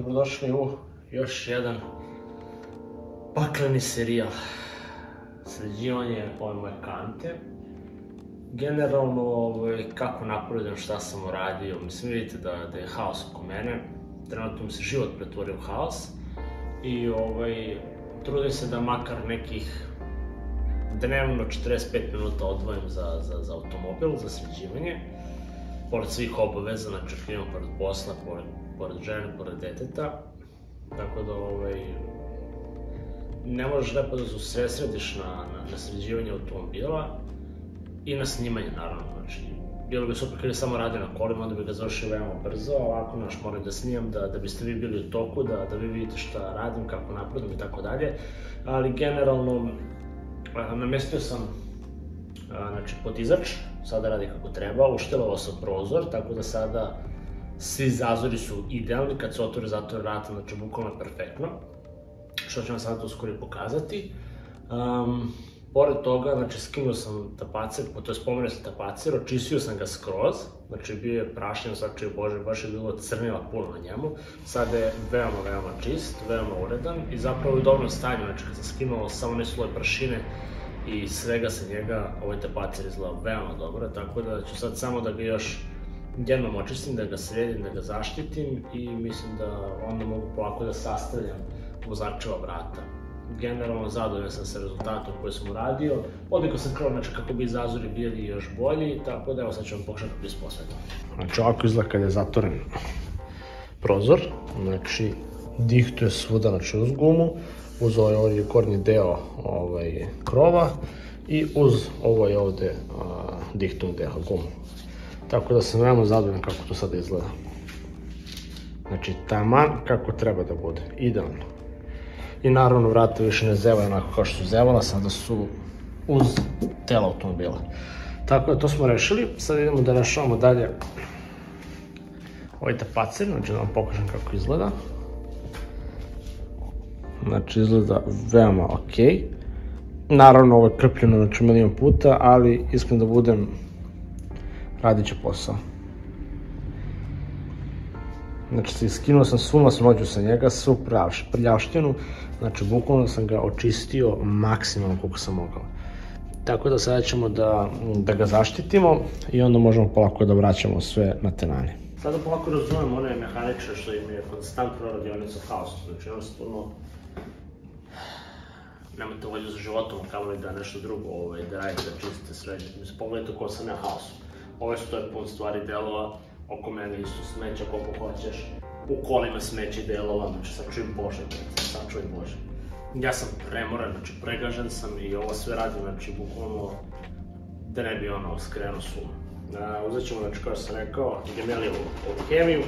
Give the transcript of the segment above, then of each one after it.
Dobrodošli u još jedan pakleni serijal. Sređivanje ove moje kante. Generalno, kako napredujem, šta sam uradio, mislim vidite da je haos oko mene. Trenutno mi se život pretvorio u haos i trudim se da makar nekih dnevno 45 minuta odvojim za automobil, za sređivanje. Pored svih obaveza, znači imam pored posla, pored žene, pored deteta. Tako da ne možeš lepo da se usredsrediš na sređivanje automobila i na snimanje, naravno. Znači, bilo bi super kada je samo radio na kolima, onda bi ga završio veoma brzo, a ovako moram da snimam da biste vi bili u toku, da vi vidite šta radim, kako napredujem i tako dalje. Ali generalno, namestio sam potizač, sada radi kako treba, uštelovao sam prozor, tako da sada svi zazori su idealni, kad se otvore zatvore vrata, znači bukvalno perfektno, što ću vam sada uskoro pokazati. Pored toga, znači skinuo sam tapacir, to je spomenuo sam tapacir, očistio sam ga skroz, znači bio je prašnjen, sačio Bože, baš je bilo crnila puno na njemu, sada je veoma čist, veoma uredan i zapravo je u dobrom stanju, znači kad sam skinuo samo ne sloj prašine i svega sa njega, ovaj tapacir izgleda veoma dobro, tako da ću sad samo da ga još jednom očistim, da ga sredim, da ga zaštitim i mislim da onda mogu polako da sastavljam vozačeva vrata. Generalno zadovoljan sam sa rezultatom koji sam uradio, odigao sam krov kako bi zazori bili još bolji, tako da evo sad ću vam pokušati kako bi isposvetao. Znači ovako izgleda kad je zatvoren prozor, znači dihtuje svuda, znači uz gumu, uz ovaj gornji deo krova i uz ovaj ovde dihtun deo gumu. Tako da sam veoma zadovoljan kako to sada izgleda. Znači taman kako treba da bude, idealno. I naravno vrata više ne zevaju onako kao što su zevala, sada su uz telo automobila. Tako da to smo rešili, sad idemo da rešavamo dalje ovaj tapacir, znači da vam pokažem kako izgleda. Znači izgleda veoma okej. Naravno ovo je krpljeno znači milion puta, ali iskreno da budem, radit će posao. Znači skinuo sam svu masnoću sa njega, svu prljavštinu, znači bukvalno sam ga očistio maksimalno koliko sam mogao. Tako da sada ćemo da ga zaštitimo i onda možemo polako da vraćamo sve na tenane. Sada polako razumem one mehaničare što im je konstantno radionica u haosu, znači jednostavno nemate volju za životom, kao li da nešto drugo da radite, da čistite, sređete. Mislim, pogledajte ko sam ja haosu. Ovo što je pun stvari delova, oko mene isto smeća koliko hoćeš, u kolima smeća i delova, znači sačuj Bože, sačuj Bože. Ja sam premoran, znači pregažen sam i ovo sve radim, znači bukvalno da ne bi skrenuo suma. Uzet ćemo, znači kao sam rekao, Gemelijevu ovu hemiju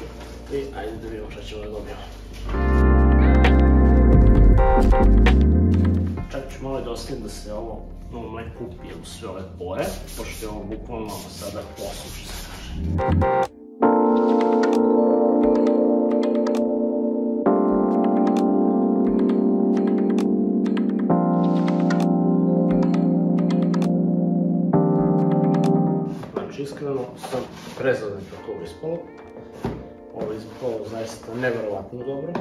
i ajde da vidimo šta ćemo da dobijemo. Čak ću malo da ostavim da se ovo mleko upije u sve ove pore, pošto je ovo bukvalno sada posuši, se kaže. Znači, iskreno sam prezadan kako ovo ispalo. Ovo je ispalo zaista neverovatno dobro.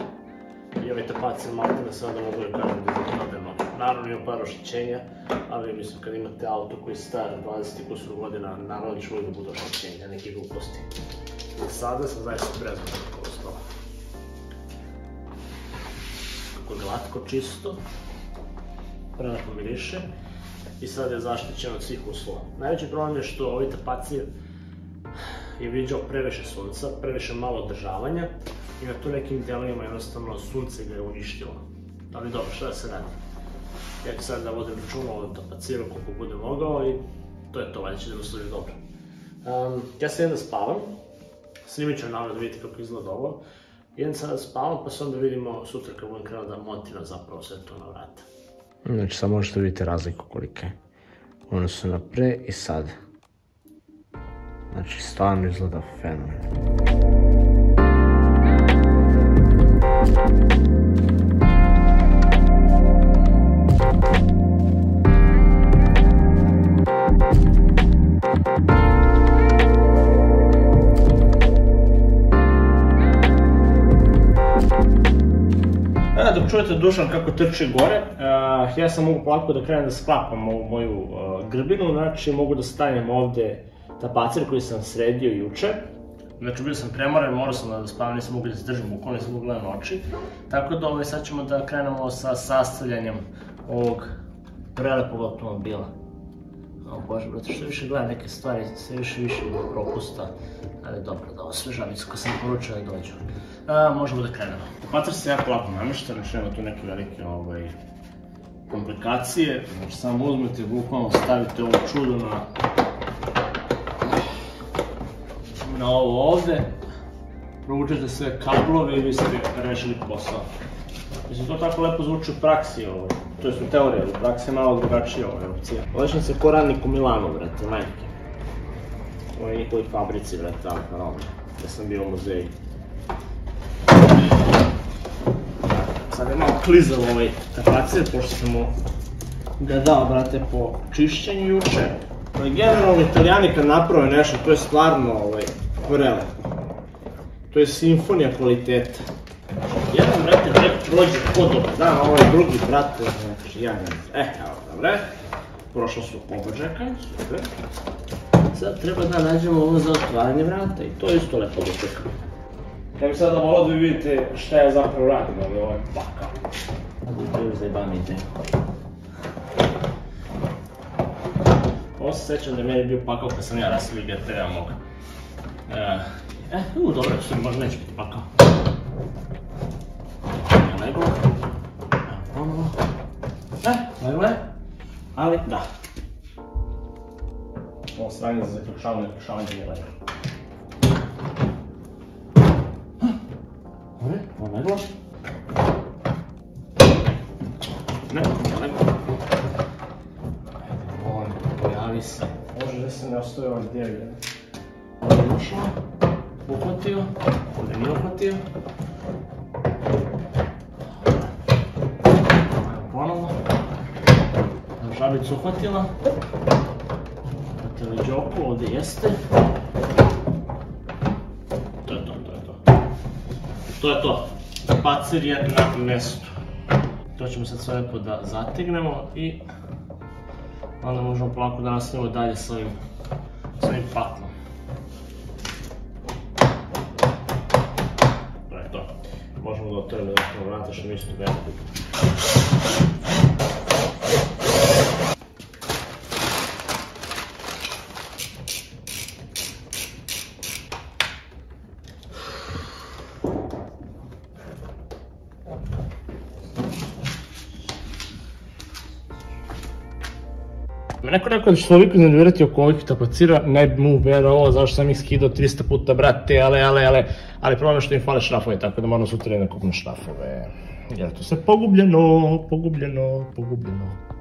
I ovaj tapacir maltene sada mogu da kažem da je dobro. Naravno ima par oštećenja, ali mislim kad imate auto koji je star 20 kusur godina, naravno da će uvijek da bude oštećenja, neke gluposti. I sada sam zaista prezadan kako ovo ispalo. Kako je glatko, čisto, prelepo miriše i sada je zaštićen od svih uslova. Najveći problem je što ovaj tapacir je viđao previše sunca, previše malo održavanja i na tu nekim delovima jednostavno sunce ga je uništilo. Ali dobro, šta da se radi? Ja ću sad da vodim računa o ovom tapaciru koliko budem mogao i to je to, valjda će da me služi dobro. Ja sad idem da spavam, snimit ću naravno da vidite kako izgleda ovo. Idem sad da spavam pa se onda vidimo sutra kad budem krenuo da montiram zapravo sve to na vrata. Znači sad možete vidjeti razliku kolika je. Ono su na pre i sad. Znači stvarno izgleda fenomenalno. sada dok čujete Dušan kako trči gore, ja sam mogu polako da krenem da sklapam ovu moju grbinu, znači mogu da stavim ovde tapacir koji sam sredio juče. Znači bio sam premoren, morao sam da spavam, nisam mogu da se držim bukvalno, nisam mogu gledam oči. Tako da sad ćemo da krenemo sa sastavljanjem ovog prelepog automobila. O bože, brate, što više gledam neke stvari, sve više ima propusta. Ali dobro, da osvežam, ko sam poručio da dođu. Možemo da krenemo. Tapacir se jako lako namješta, znači nema tu neke velike komplikacije. Znači samo uzmete, bukvalno stavite ovo čudo na ovo ovde, provučete sve kablove i vi ste rešili posao. Mislim, to tako lepo zvuči u praksi, to jest u teoriji, ali u praksi je malo drugačija opcija. Odličam se ko radnik u Milanu, brate, majke. U ovoj njihovoj fabrici, brate, Alfa Romeo, gde sam bio u muzeju. Sad je malo klizav ovaj tapacir, pošto sam ga dao, brate, po čišćenju juče. Generalno, Italijani kad naprave nešto, to je stvarno prelepo. To je simfonija kvaliteta. Jedan, brate, prođe podoban dan, a ovaj drugi, brate, znači, ja ne. Evo, dobre. Prošlo su oba džeka, super. Sad treba da nađemo ovo za otvaranje vrata i to je isto lepo da čekam. Ja bih sada volao da vi vidite šta ja zapravo radim, ali ovo je pakao. To je zajebana ideja. Ovo se sećam da je meni bio pakao kad sam ja rasilio GTR-a moga. Dobro, možda neće biti pakao. Leglo. Ponovo. Leglo je. Ali, da. Ovo sranje za zaključavanje nije leglo. Dobre, ovo leglo. Ne, nije leglo. Pojavi se. Može da se ne ostaje ovaj dijel. Ovdje je ušao, uhvatio, ovdje nije uhvatio. Ponovo. Žabicu uhvatila. Uhvatili džoku, ovdje jeste. To je to. To je to. Tapacir je na mestu. To ćemo sad sve lepo da zategnemo i onda možemo polako da nastavimo dalje s ovim paklom. To je to. Možemo da otvorimo jednostavno vrata što mi isto veliko. Neko rekao da će toliko iznervirati oko ovih tapacira, ne bi mu verovao zašto sam ih skidao 300 puta, brate, ali problem je što im fale šrafove, tako da moram sutra da kupim šrafove. Jer to se pogubljeno.